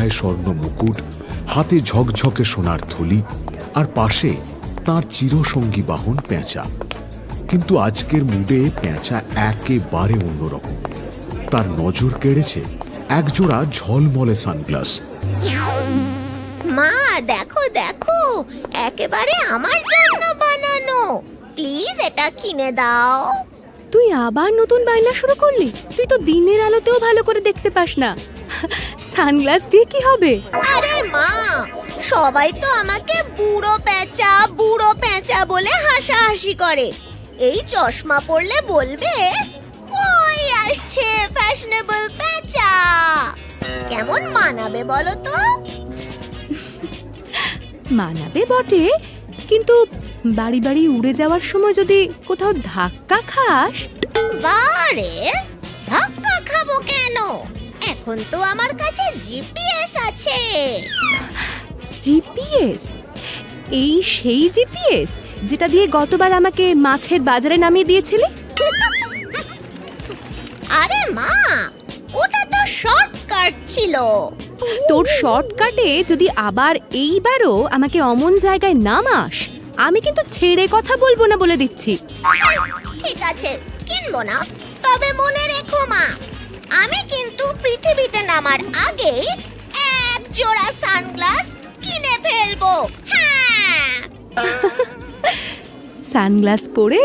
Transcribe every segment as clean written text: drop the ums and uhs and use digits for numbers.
মাথায় স্বর্ণ মুকুট, হাতে ঝকঝকে সোনার থলি, আর পাশে তার চিরসঙ্গী বাহন পেঁচা। কিন্তু আজকের মুডে পেঁচা একেবারে অন্যরকম। তার নজর কেড়েছে একজোড়া ঝলমলে সানগ্লাস। মা দেখো দেখো, একেবারে আমার জন্য বানানো, প্লিজ এটা কিনে দাও। তুই আবার নতুন বায়না শুরু করলি? তুই তো দিনের আলোতেও ভালো করে দেখতে পাস না, সানগ্লাস দিয়ে কি হবে? আরে মা, সবাই তো আমাকে বুড়ো পেঁচা বলে হাসাহাসি করে। এই চশমা পরলে বলবে ওই আসছে ফ্যাশনেবল পেঁচা। কেমন মানাবে বলো তো? মানাবে বটে, কিন্তু বাড়ি বাড়ি উড়ে যাওয়ার সময় যদি কোথাও ধাক্কা খাস। বারে, ধাক্কা খাবো কেন? এখন তো আমার কাছে জিপিএস আছে। জিপিএস? এই সেই জিপিএস যেটা দিয়ে গতবার আমাকে মাছের বাজারে নামিয়ে দিয়েছিলি? আরে মা, ওটা তো শর্টকাট ছিল। তোর শর্টকাটে যদি আবার এইবারও আমাকে অমন জায়গায় নামাস, আমি কিন্তু ছেড়ে কথা বলবো না বলে দিচ্ছি। ঠিক আছে, কিনবো না, তবে মনে রেখো মা, আমি কিন্তু পৃথিবীতে নামার আগে এক জোড়া সানগ্লাস কিনে ফেলবো। হ্যাঁ, সানগ্লাস পরে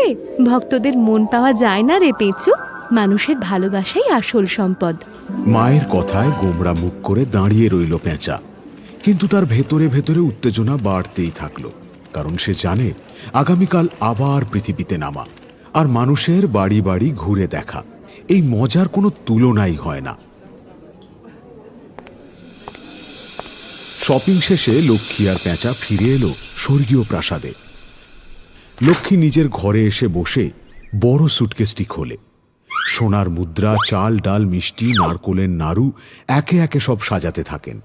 ভক্তদের মন পাওয়া যায় না রে পেঁচু। মানুষের ভালোবাসাই আসল সম্পদ। মায়ের কথায় গোমড়া মুখ করে দাঁড়িয়ে রইল পেঁচা, কিন্তু তার ভেতরে ভেতরে উত্তেজনা বাড়তেই থাকলো। কারণ সে জানে আগামীকাল আবার পৃথিবীতে নামা, আর মানুষের বাড়ি বাড়ি ঘুরে দেখা, এই মজার কোনো তুলনাই হয় না। শপিং শেষে লক্ষ্মী আর পেঁচা ফিরে এলো স্বর্গীয় প্রাসাদে। লক্ষ্মী নিজের ঘরে এসে বসে বড় সুটকেসটি খোলে। সোনার মুদ্রা, চাল ডাল, মিষ্টি, নারকোলের নাড়ু একে একে সব সাজাতে থাকেন।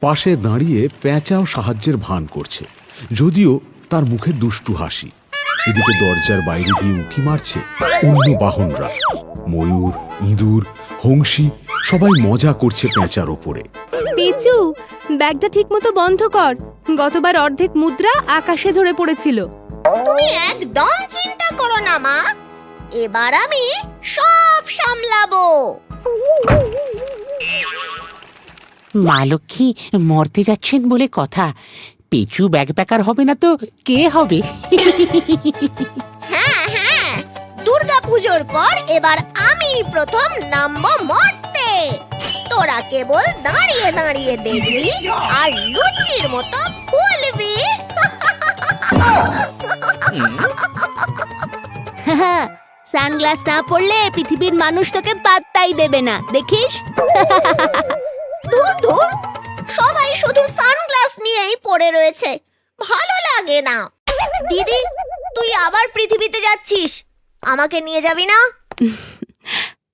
পাশে দাঁড়িয়ে পেঁচাও সাহায্যের ভান করছে, যদিও তার মুখে দুষ্টু হাসি। এদিকে দরজার বাইরে দিয়ে উঁকি মারছে অন্য বাহনরা। ময়ূর, ইঁদুর, হংসী সবাই মজা করছে পেঁচার ওপরে। পেঁচু, ব্যাগটা ঠিক মতো বন্ধ কর। গতবার অর্ধেক মুদ্রা আকাশে ঝরে পড়েছিল। তুমি একদম চিন্তা করো না মা, এবার আমি সব সামলাবো। মা লক্ষ্মী মরতে যাচ্ছেন বলে কথা, পেঁচু ব্যাগ প্যাকার হবে না তো কে হবে? হ্যাঁ হ্যাঁ, দুর্গা পুজোর পর এবার আমি প্রথম নামবো মরতে। তোরা কেবল দাঁড়িয়ে দাঁড়িয়ে দেখবি আর লুচির মতো ফুলবি। সানগ্লাস না পড়লে পৃথিবীর মানুষ তোকে পাত্তাই দেবে না, দেখিস। দূর দূর, সবাই শুধু সানগ্লাস নিয়েই পড়ে রয়েছে, ভালো লাগে না। দিদি, তুই আবার পৃথিবীতে যাচ্ছিস, আমাকে নিয়ে যাবি না?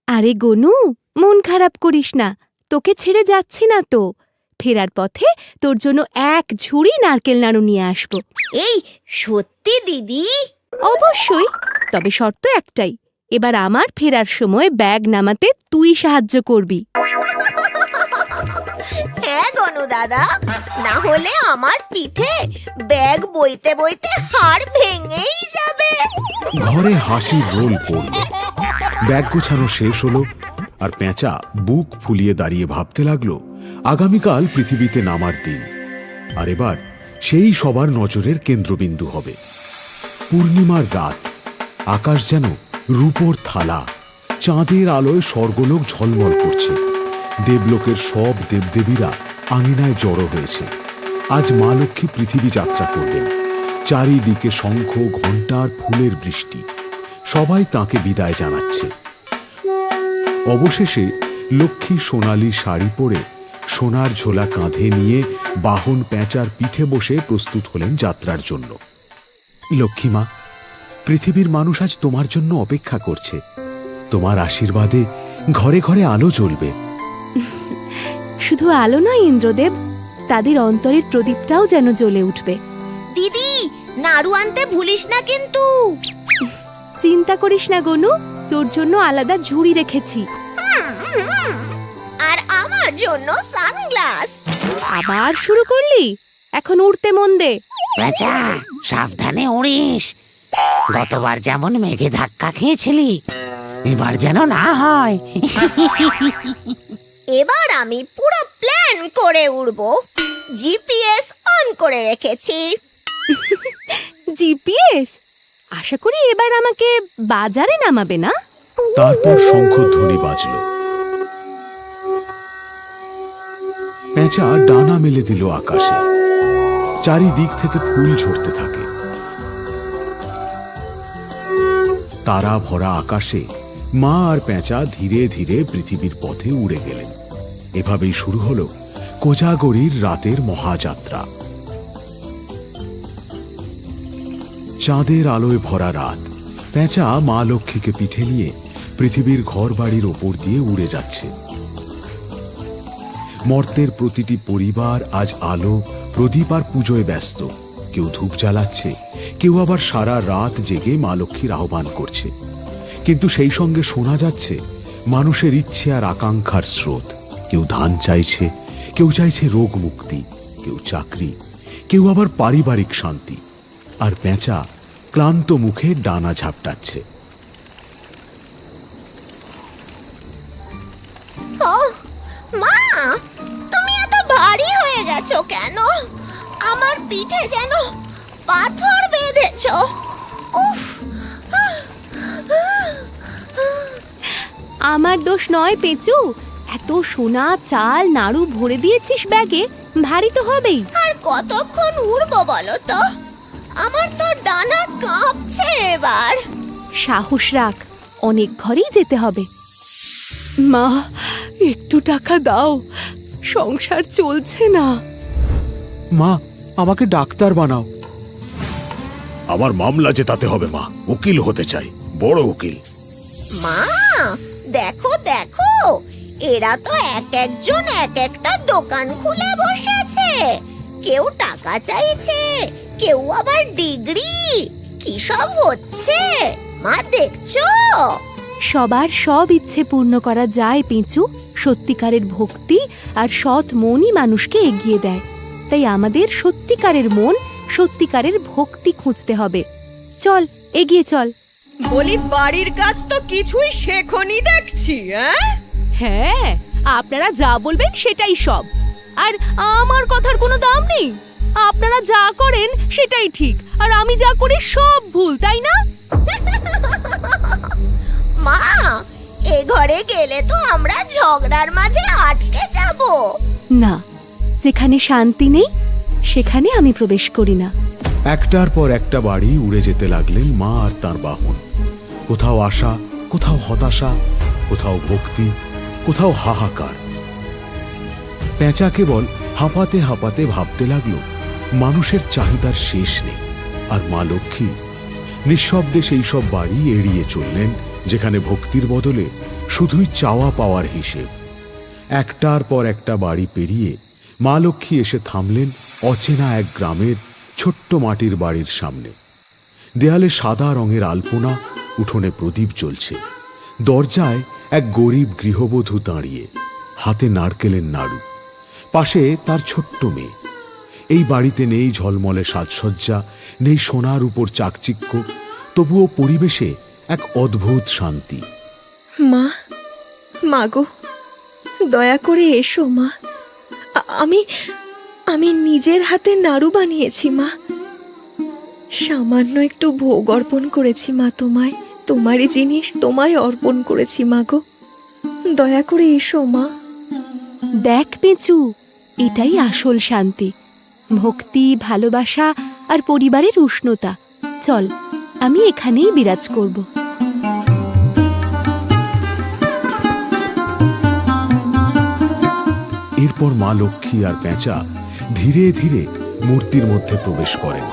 আরে গনু, মন খারাপ করিস না, তোকে ছেড়ে যাচ্ছি না তো। ফেরার পথে তোর জন্য এক ঝুড়ি নারকেল নাড়ু নিয়ে আসবো। এই সত্যি দিদি? অবশ্যই, তবে শর্ত একটাই, এবার আমার ফেরার সময় ব্যাগ নামাতে তুই সাহায্য করবি। হ্যাঁ গনু দাদা, না হলে আমার পিঠে ব্যাগ বইতে বইতে হাড় ভেঙেই যাবে। ঘরে হাসির রোল পড়ল। ব্যাগ গোছানো শেষ হলো, আর পেঁচা বুক ফুলিয়ে দাঁড়িয়ে ভাবতে লাগলো আগামীকাল পৃথিবীতে নামার দিন। আর এবার সেই সবার নজরের কেন্দ্রবিন্দু হবে। পূর্ণিমার রাত, আকাশ যেন রূপোর থালা, চাঁদের আলোয় স্বর্গলোক ঝলমল করছে। দেবলোকের সব দেবদেবীরা আঙিনায় জড়ো হয়েছে। আজ মা লক্ষ্মী পৃথিবী যাত্রা করবেন। চারিদিকে শঙ্খ, ঘণ্টার, ফুলের বৃষ্টি, সবাই তাকে বিদায় জানাচ্ছে। অবশেষে লক্ষ্মী সোনালি শাড়ি পরে সোনার ঝোলা কাঁধে নিয়ে বাহন পেঁচার পিঠে বসে প্রস্তুত হলেন যাত্রার জন্য। লক্ষ্মীমা, পৃথিবীর মানুষ আজ তোমার জন্য অপেক্ষা করছে। তোমার আশীর্বাদে ঘরে ঘরে আলো জ্বলবে। শুধু আলো নয় ইন্দ্রদেব, তাদের অন্তরের প্রদীপটাও যেন জ্বলে উঠবে। দিদি, নাড়ু আনতে ভুলিস না কিন্তু। চিন্তা করিস না গনু, তোর জন্য আলাদা ঝুড়ি রেখেছি। আর আমার জন্য সানগ্লাস। আবার শুরু করলি? এখন উড়তে মন দে। পেঁচা, সাবধানে উড়িস। গতবার যেমন মেঘে ধাক্কা খেয়েছিলি, এবার যেন না হয়। এবার আমি পুরো প্ল্যান করে উড়বো। জিপিএস অন করে রেখেছি। জিপিএস? আশা করি এবার আমাকে বাজারে নামাবে না? তারপর শঙ্খধ্বনি বাজল। পেঁচা ডানা মেলে দিল আকাশে। চারিদিক থেকে ফুল ঝরতে থাকে। তারা ভরা আকাশে মা আর পেঁচা ধীরে ধীরে পৃথিবীর পথে উড়ে গেলেন। এভাবেই শুরু হলো কোজাগরীর রাতের মহাযাত্রা। চাঁদের আলোয় ভরা রাত। পেঁচা মা লক্ষ্মীকে পিঠে নিয়ে পৃথিবীর ঘর বাড়ির ওপর দিয়ে উড়ে যাচ্ছে। মর্তের প্রতিটি পরিবার আজ আলো, প্রদীপ আর পুজোয় ব্যস্ত। কেউ ধূপ জ্বালাচ্ছে, কেউ আবার সারা রাত জেগে মা লক্ষ্মীর আহ্বান করছে। কিন্তু সেই সঙ্গে শোনা যাচ্ছে মানুষের ইচ্ছে আর আকাঙ্ক্ষার স্রোত। কেউ ধান চাইছে, কেউ চাইছে রোগ মুক্তি, কেউ চাকরি, কেউ আবার পারিবারিক শান্তি। আর পেঁচা ক্লান্ত মুখে ডানা ঝাপটাচ্ছে। ও মা, তুমি এত ভারী হয়ে গেছো কেন? আমার পিঠে যেন পাথর বেঁধেছো। উফ! আমার দোষ নয় পেঁচু, এত সোনা চাল নাড়ু ভরে দিয়েছিস ব্যাগে, ভারী তো হবেই। আর কতক্ষণ উড়বো বলো তো? আমার তো ডানা কাঁপছে এবার। সাহস রাখ, অনেক ঘরেই যেতে হবে। মা, একটু টাকা দাও, সংসার চলছে না। মা, আমাকে ডাক্তার বানাও। আমার মামলা জেতাতে হবে মা, উকিল হতে চাই, বড় উকিল। মা, দেখো দেখো, এরা তো এক একজন এক একটা দোকান খুলে বসেছে। কেউ টাকা চাইছে, কেউ আবার ডিগ্রি। কি সব হচ্ছে মা, দেখছো? সবার সব ইচ্ছে পূর্ণ করা যায় পেঁচু। সত্যিকারের ভক্তি আর সৎ মনই মানুষকে এগিয়ে দেয়। তাই আমাদের সত্যিকারের মন, সত্যিকারের ভক্তি খুঁজতে হবে। চল, এগিয়ে চল। বলি, বাড়ির কাজ তো কিছুই শেখনি দেখছি। হ্যাঁ, আপনারা যা বলবেন সেটাই সব। আর আমার কথার কোনো দাম নেই। আপনারা যা করেন সেটাই ঠিক, আর আমি যা করি সব ভুল, তাই না? মা, এ ঘরে গেলে তো আমরা ঝগড়ার মাঝে আটকে যাব। না, যেখানে শান্তি নেই সেখানে আমি প্রবেশ করি না। একটার পর একটা বাড়ি উড়ে যেতে লাগলেন মা আর তার বাহন। কোথাও আশা, কোথাও হতাশা, কোথাও ভক্তি, কোথাও হাহাকার। পেঁচা কেবল হাঁপাতে হাঁপাতে ভাবতে লাগলো মানুষের চাহিদার শেষ নেই। আর মা লক্ষ্মী নিঃশব্দে সেই সব বাড়ি এড়িয়ে চললেন যেখানে ভক্তির বদলে শুধুই চাওয়া পাওয়ার হিসেব। একটার পর একটা বাড়ি পেরিয়ে মা লক্ষ্মী এসে থামলেন অচেনা এক গ্রামের ছোট্ট মাটির বাড়ির সামনে। দেয়ালে সাদা রঙের আলপনা, উঠোনে প্রদীপ জ্বলছে। দরজায় এক গরিব গৃহবধূ দাঁড়িয়ে, হাতে নারকেলের নাড়ু, পাশে তার ছোট্ট মেয়ে। এই বাড়িতে নেই ঝলমলে সাজসজ্জা, নেই সোনার উপর চাকচিক্য, তবুও পরিবেশে এক অদ্ভুত শান্তি। মা, মাগো, দয়া করে এসো মা। আমি নিজের হাতে নাড়ু বানিয়েছি মা। সামান্য একটু ভোগ অর্পণ করেছি মা তোমায়। তোমারই জিনিস তোমায় অর্পণ করেছি মাগো, দয়া করে এসো মা। দেখ পেঁচু, এটাই আসল শান্তি। ভক্তি, ভালোবাসা আর পরিবারের উষ্ণতা। চল, আমি এখানেই বিরাজ করব। এরপর মা লক্ষ্মী আর পেঁচা ধীরে ধীরে মূর্তির মধ্যে প্রবেশ করেন।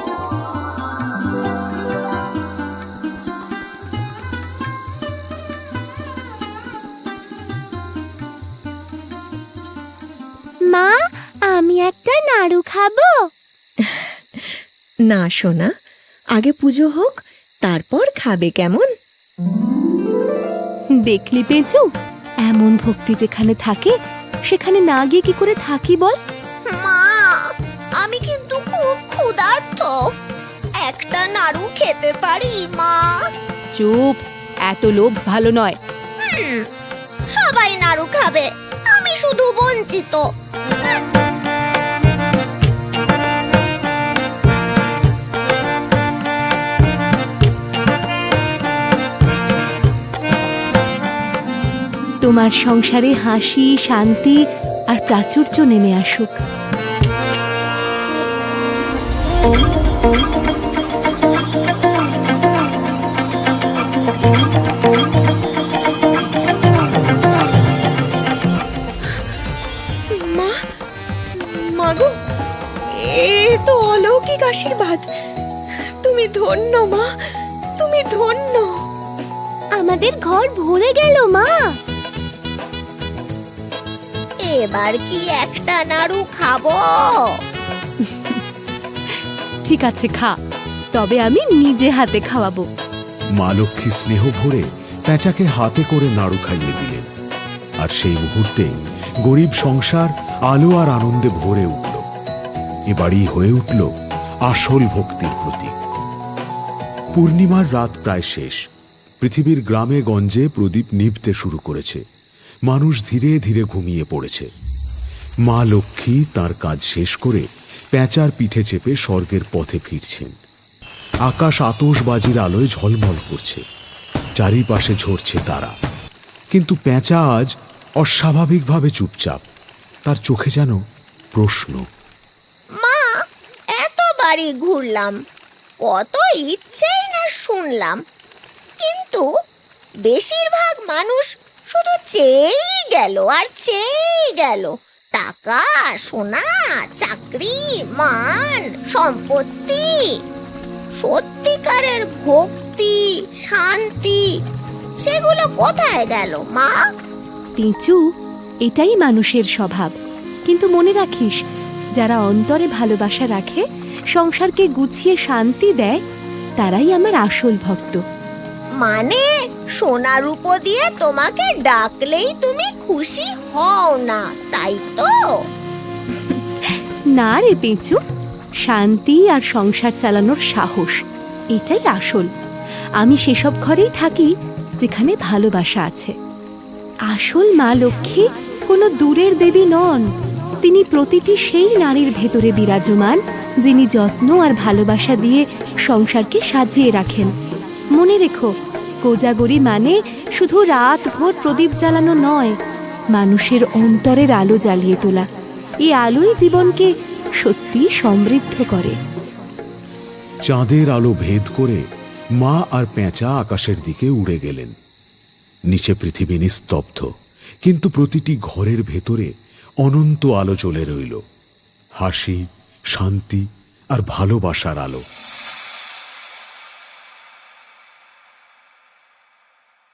মা, আমি একটা নাড়ু খাবো। না সোনা, আগে পুজো হোক, তারপর খাবে, কেমন? দেখলি পেঁচু, এমন ভক্তি যেখানে থাকে সেখানে না গিয়ে কি করে থাকি বল? মা, আমি কিন্তু খুব ক্ষুধার্ত। একটা নাড়ু খেতে পারি মা? চুপ, এত লোভ ভালো নয়। সবাই নাড়ু খাবে, আমি শুধু বঞ্চিত। তোমার সংসারে হাসি, শান্তি আর প্রাচুর্য নেমে আসুক। মা, মাগো, এ তো অলৌকিক আশীর্বাদ। তুমি ধন্য মা, তুমি ধন্য। আমাদের ঘর ভরে গেল মা। এবার কি একটা নাড়ু খাবো? ঠিক আছে, খা, তবে আমি নিজে হাতে খাওয়াবো। মা লক্ষ্মী স্নেহ ভরে পেঁচাকে হাতে করে নাড়ু খাইয়ে দিলেন। আর সেই মুহূর্তে গরিব সংসার আলো আর আনন্দে ভরে উঠল। এবারই হয়ে উঠল আসল ভক্তির প্রতীক। পূর্ণিমার রাত প্রায় শেষ। পৃথিবীর গ্রামে গঞ্জে প্রদীপ নিভতে শুরু করেছে। মানুষ ধীরে ধীরে ঘুমিয়ে পড়েছে। মা লক্ষ্মী তার কাজ শেষ করে পেঁচার পিঠে চেপে স্বর্গের পথে ফিরছেন। আকাশ আতশবাজির আলোয় ঝলমল করছে, চারিপাশে ঝরছে তারা। কিন্তু পেঁচা আজ অস্বাভাবিকভাবে চুপচাপ। তার চোখে যেন প্রশ্ন। মা, এত বাড়ি ঘুরলাম, কত ইচ্ছেই না শুনলাম, কিন্তু বেশিরভাগ মানুষ শুধু চেয়েই গেল আর চেয়েই গেল। টাকা, সোনা, চাকরি, মান, সম্পত্তি। সত্যিকারের ভক্তি, শান্তি, সেগুলো কোথায় গেল মা? পিঁচু, এটাই মানুষের স্বভাব। কিন্তু মনে রাখিস, যারা অন্তরে ভালোবাসা রাখে, সংসারকে গুছিয়ে শান্তি দেয়, তারাই আমার আসল ভক্ত। মানে সোনা রূপো দিয়ে তোমাকে ডাকলেই তুমি খুশি হও না, তাই তো? না রে পিঁচু, শান্তি আর সংসার চালানোর সাহস, এটাই আসল। আমি সেসব ঘরেই থাকি যেখানে ভালোবাসা আছে। আসল মা লক্ষ্মী কোনো দূরের দেবী নন। তিনি প্রতিটি সেই নারীর ভেতরে বিরাজমান, যিনি যত্ন আর ভালোবাসা দিয়ে সংসারকে সাজিয়ে রাখেন। মনে রেখো, কোজাগরি মানে শুধু রাত ভোর প্রদীপ জ্বালানো নয়, মানুষের অন্তরের আলো জ্বালিয়ে তোলা। এই আলোই জীবনকে সত্যি সমৃদ্ধ করে। চাঁদের আলো ভেদ করে মা আর পেঁচা আকাশের দিকে উড়ে গেলেন। নিচে পৃথিবী নিস্তব্ধ, কিন্তু প্রতিটি ঘরের ভেতরে অনন্ত আলো জ্বলে রইল। হাসি, শান্তি আর ভালোবাসার আলো।